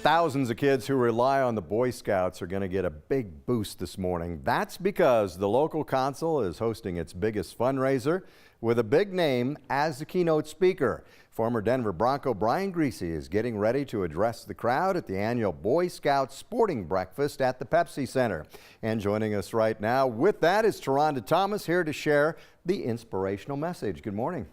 Thousands of kids who rely on the Boy Scouts are going to get a big boost this morning. That's because the local council is hosting its biggest fundraiser with a big name as the keynote speaker. Former Denver Bronco Griese is getting ready to address the crowd at the annual Boy Scout Sporting Breakfast at the Pepsi Center. And joining us right now with that is TaRhonda Thomas, here to share the inspirational message. Good morning.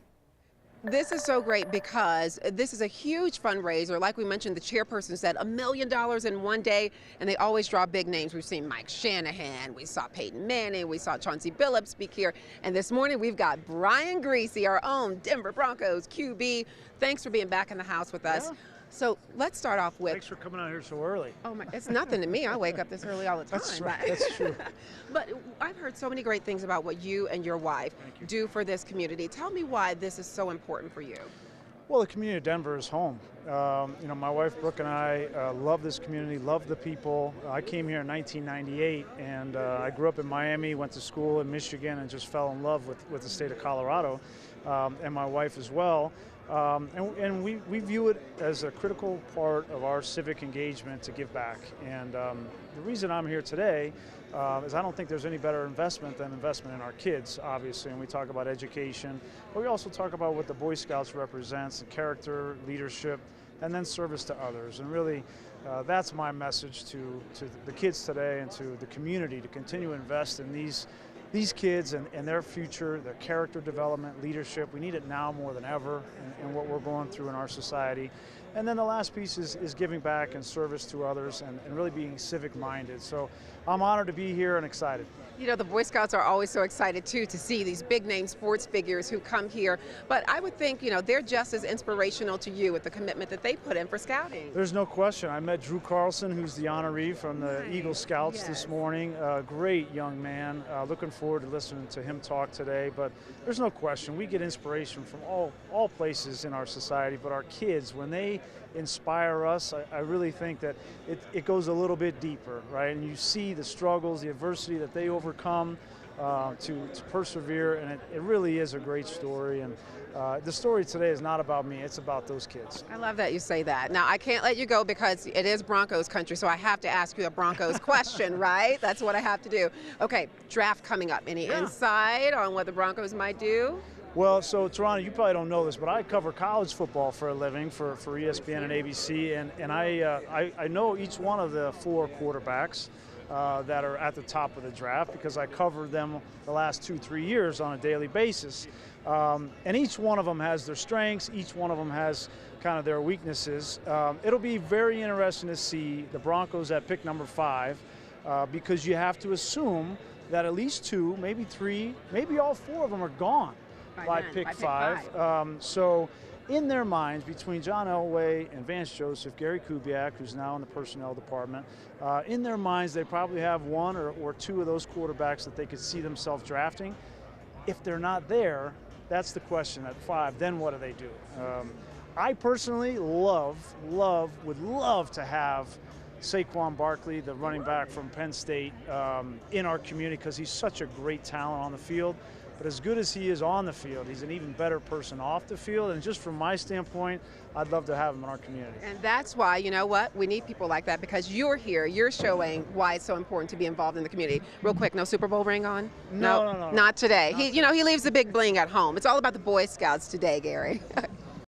This is so great because this is a huge fundraiser. Like we mentioned, the chairperson said $1 million in one day, and they always draw big names. We've seen Mike Shanahan, we saw Peyton Manning, we saw Chauncey Billups speak here, and this morning we've got Griese, our own Denver Broncos QB. Thanks for being back in the house with us. Yeah. So let's start off with... Thanks for coming out here so early. Oh my, it's nothing to me. I wake up this early all the time. That's right. That's true. But I've heard so many great things about what you and your wife do for this community. Tell me why this is so important for you. Well, the community of Denver is home. My wife Brooke and I love this community, love the people. I came here in 1998, and I grew up in Miami, went to school in Michigan, and just fell in love with the state of Colorado, and my wife as well. And we view it as a critical part of our civic engagement to give back. And the reason I'm here today is I don't think there's any better investment than investment in our kids, obviously. And we talk about education, but we also talk about what the Boy Scouts represents, and character, leadership, and then service to others. And really, that's my message to the kids today and to the community, to continue to invest in these kids and their future, their character development, leadership. We need it now more than ever in what we're going through in our society. And then the last piece is giving back and service to others and really being civic minded. So I'm honored to be here and excited. You know, the Boy Scouts are always so excited too to see these big name sports figures who come here. But I would think, they're just as inspirational to you with the commitment that they put in for scouting. There's no question. I met Drew Carlson, who's the honoree from the Eagle Scouts this morning. A great young man. Looking forward to listening to him talk today. But there's no question. We get inspiration from all places in our society. But our kids, when they inspire us, I really think that it goes a little bit deeper, right? And you see the struggles, the adversity that they overcome to persevere, and it really is a great story. And the story today is not about me, it's about those kids. I love that you say that. Now, I can't let you go because it is Broncos country, so I have to ask you a Broncos question, right? That's what I have to do. Okay, draft coming up. Any insight on what the Broncos might do? Well, so TaRhonda, you probably don't know this, but I cover college football for a living for ESPN and ABC, and I know each one of the 4 quarterbacks that are at the top of the draft because I covered them the last 2-3 years on a daily basis. And each one of them has their strengths, each one of them has kind of their weaknesses. It'll be very interesting to see the Broncos at pick number 5 because you have to assume that at least 2, maybe 3, maybe all 4 of them are gone by pick 5. So in their minds, between John Elway and Vance Joseph, Gary Kubiak, who's now in the personnel department, in their minds they probably have 1 or 2 of those quarterbacks that they could see themselves drafting. If they're not there, that's the question at 5, then what do they do? I personally would love to have Saquon Barkley, the running back from Penn State, in our community because he's such a great talent on the field. But as good as he is on the field, he's an even better person off the field. And just from my standpoint, I'd love to have him in our community. And that's why, you know what, we need people like that because you're here, you're showing why it's so important to be involved in the community. Real quick, no Super Bowl ring on? No. Not today. He leaves the big bling at home. It's all about the Boy Scouts today, Gary.